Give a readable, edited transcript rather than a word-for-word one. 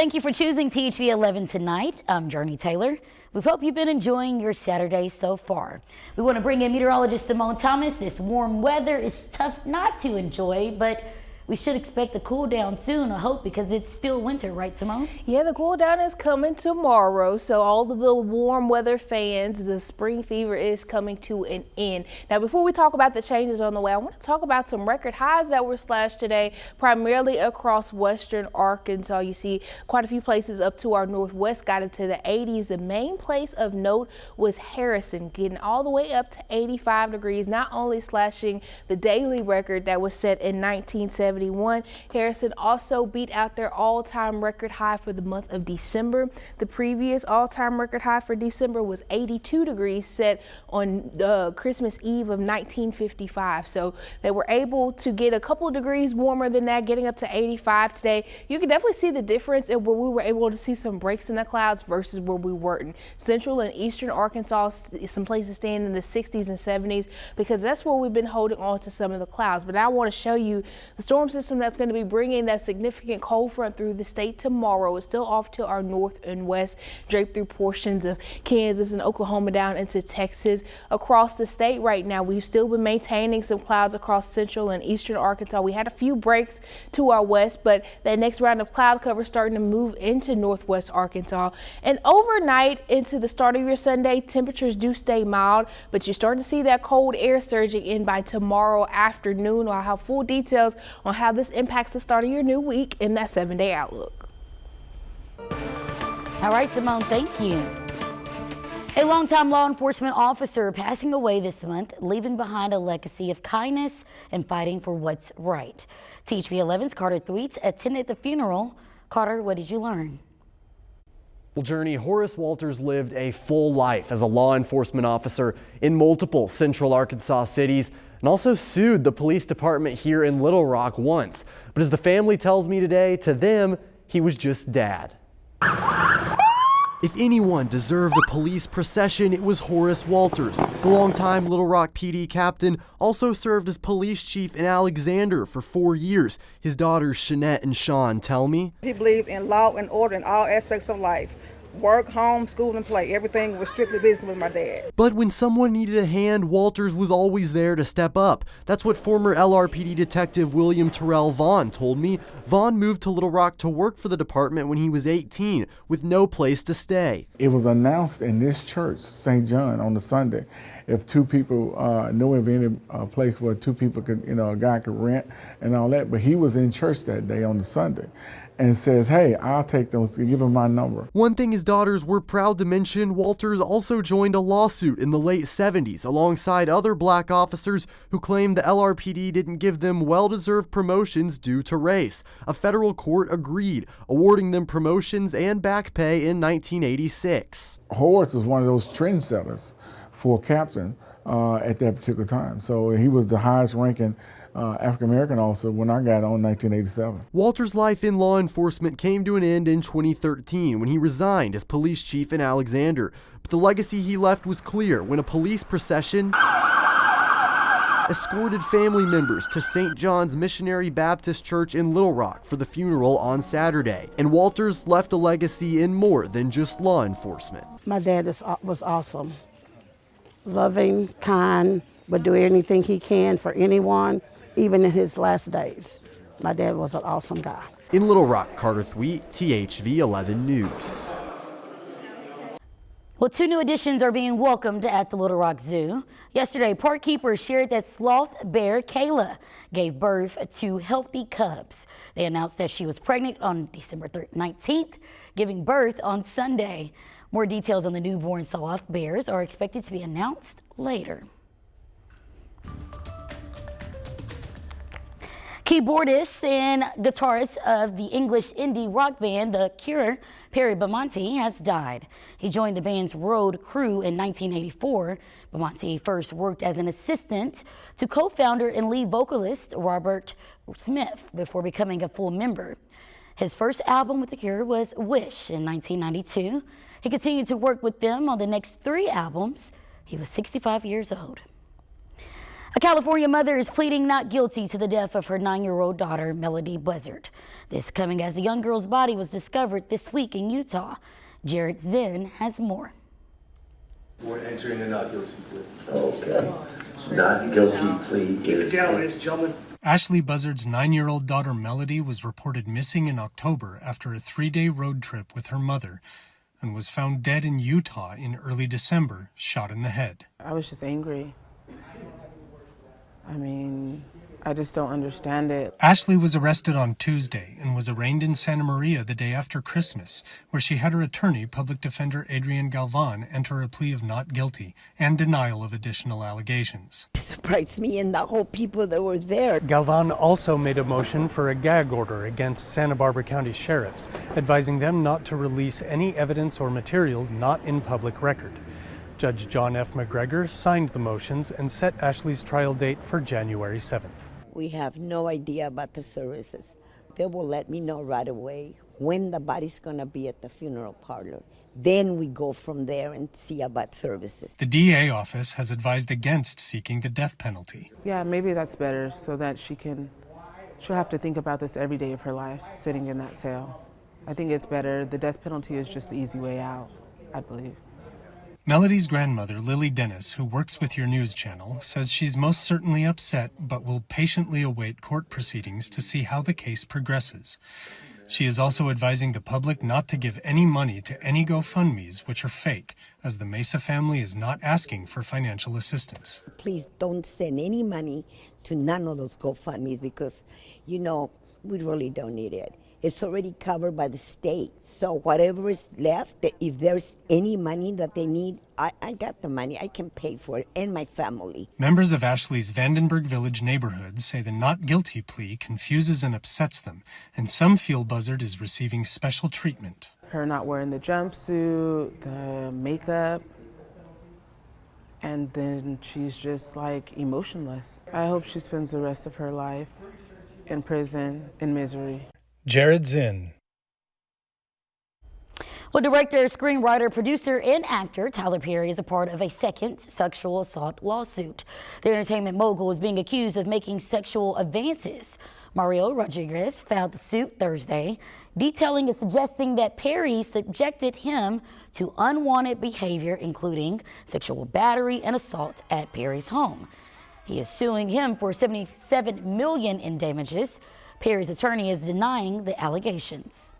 Thank you for choosing THV 11 tonight. I'm Jurnee Taylor. We hope you've been enjoying your Saturday so far. We want to bring in meteorologist Simone Thomas. This warm weather is tough not to enjoy, but we should expect a cool down soon, I hope, because it's still winter, right, Simone? Yeah, the cool down is coming tomorrow, so all of the warm weather fans, the spring fever is coming to an end. Now, before we talk about the changes on the way, I want to talk about some record highs that were slashed today, primarily across western Arkansas. You see quite a few places up to our northwest got into the 80s. The main place of note was Harrison, getting all the way up to 85 degrees, not only slashing the daily record that was set in 1971. Harrison also beat out their all-time record high for the month of December. The previous all-time record high for December was 82 degrees, set on Christmas Eve of 1955. So they were able to get a couple of degrees warmer than that, getting up to 85 today. You can definitely see the difference in where we were able to see some breaks in the clouds versus where we weren't. Central and eastern Arkansas, some places staying in the 60s and 70s, because that's where we've been holding on to some of the clouds. But I want to show you the storm system that's going to be bringing that significant cold front through the state tomorrow. Is still off to our north and west, draped through portions of Kansas and Oklahoma down into Texas. Across the state right now, we've still been maintaining some clouds across central and eastern Arkansas. We had a few breaks to our west, but that next round of cloud cover starting to move into northwest Arkansas. And overnight into the start of your Sunday, temperatures do stay mild, but you start to see that cold air surging in by tomorrow afternoon. I'll have full details on how this impacts the start of your new week in that 7-day outlook. All right, Simone, thank you. A longtime law enforcement officer passing away this month, leaving behind a legacy of kindness and fighting for what's right. THV 11's Carter Thweets attended the funeral. Carter, what did you learn? Well, Jurnee, Horace Walters lived a full life as a law enforcement officer in multiple central Arkansas cities, and also sued the police department here in Little Rock once. But as the family tells me today, to them, he was just dad. If anyone deserved a police procession, it was Horace Walters. The longtime Little Rock PD captain also served as police chief in Alexander for 4 years. His daughters, Shanette and Sean, tell me. He believed in law and order in all aspects of life. Work, home, school, and play. Everything was strictly business with my dad. But when someone needed a hand, Walters was always there to step up. That's what former LRPD detective William Terrell Vaughn told me. Vaughn moved to Little Rock to work for the department when he was 18, with no place to stay. It was announced in this church, St. John, on the Sunday, if two people knew of any place where two people could, a guy could rent and all that. But he was in church that day on the Sunday and says, hey, I'll take those, give him my number. One thing his daughters were proud to mention, Walters also joined a lawsuit in the late 70s alongside other black officers who claimed the LRPD didn't give them well-deserved promotions due to race. A federal court agreed, awarding them promotions and back pay in 1986. Horace was one of those trendsetters for captain at that particular time. So he was the highest ranking African-American officer when I got on 1987. Walters' life in law enforcement came to an end in 2013 when he resigned as police chief in Alexander. But the legacy he left was clear when a police procession escorted family members to St. John's Missionary Baptist Church in Little Rock for the funeral on Saturday. And Walters left a legacy in more than just law enforcement. My dad was awesome. Loving, kind, would do anything he can for anyone, even in his last days. My dad was an awesome guy. In Little Rock, Carter Thweet, THV 11 News. Well, 2 new additions are being welcomed at the Little Rock Zoo. Yesterday, park keepers shared that sloth bear Kayla gave birth to healthy cubs. They announced that she was pregnant on December 19th, giving birth on Sunday. More details on the newborn sloth bears are expected to be announced later. Keyboardist and guitarist of the English indie rock band The Cure, Perry Bamonte, has died. He joined the band's road crew in 1984. Bamonte first worked as an assistant to co-founder and lead vocalist Robert Smith before becoming a full member. His first album with The Cure was Wish in 1992. He continued to work with them on the next 3 albums. He was 65 years old. A California mother is pleading not guilty to the death of her 9-year-old daughter, Melody Buzzard. This coming as the young girl's body was discovered this week in Utah. Jared Zinn has more. We're entering a not guilty plea. Okay. Not guilty plea is... Down, ladies and gentlemen. Ashley Buzzard's 9-year-old daughter Melody was reported missing in October after a 3-day road trip with her mother and was found dead in Utah in early December, shot in the head. I was just angry. I just don't understand it. Ashley was arrested on Tuesday and was arraigned in Santa Maria the day after Christmas, where she had her attorney, public defender Adrian Galvan, enter a plea of not guilty and denial of additional allegations. It surprised me and the whole people that were there. Galvan also made a motion for a gag order against Santa Barbara County sheriffs, advising them not to release any evidence or materials not in public record. Judge John F. McGregor signed the motions and set Ashley's trial date for January 7th. We have no idea about the services. They will let me know right away when the body's gonna be at the funeral parlor. Then we go from there and see about services. The DA office has advised against seeking the death penalty. Yeah, maybe that's better so that she'll have to think about this every day of her life, sitting in that cell. I think it's better. The death penalty is just the easy way out, I believe. Melody's grandmother, Lily Dennis, who works with your news channel, says she's most certainly upset but will patiently await court proceedings to see how the case progresses. She is also advising the public not to give any money to any GoFundMes, which are fake, as the Mesa family is not asking for financial assistance. Please don't send any money to none of those GoFundMes because, we really don't need it. It's already covered by the state. So whatever is left, if there's any money that they need, I got the money. I can pay for it and my family. Members of Ashley's Vandenberg Village neighborhood say the not guilty plea confuses and upsets them, and some feel Buzzard is receiving special treatment. Her not wearing the jumpsuit, the makeup, and then she's just emotionless. I hope she spends the rest of her life in prison, in misery. Jared Zinn. Well, director, screenwriter, producer, and actor Tyler Perry is a part of a second sexual assault lawsuit. The entertainment mogul is being accused of making sexual advances. Mario Rodriguez filed the suit Thursday, detailing and suggesting that Perry subjected him to unwanted behavior, including sexual battery and assault at Perry's home. He is suing him for $77 million in damages. Perry's attorney is denying the allegations.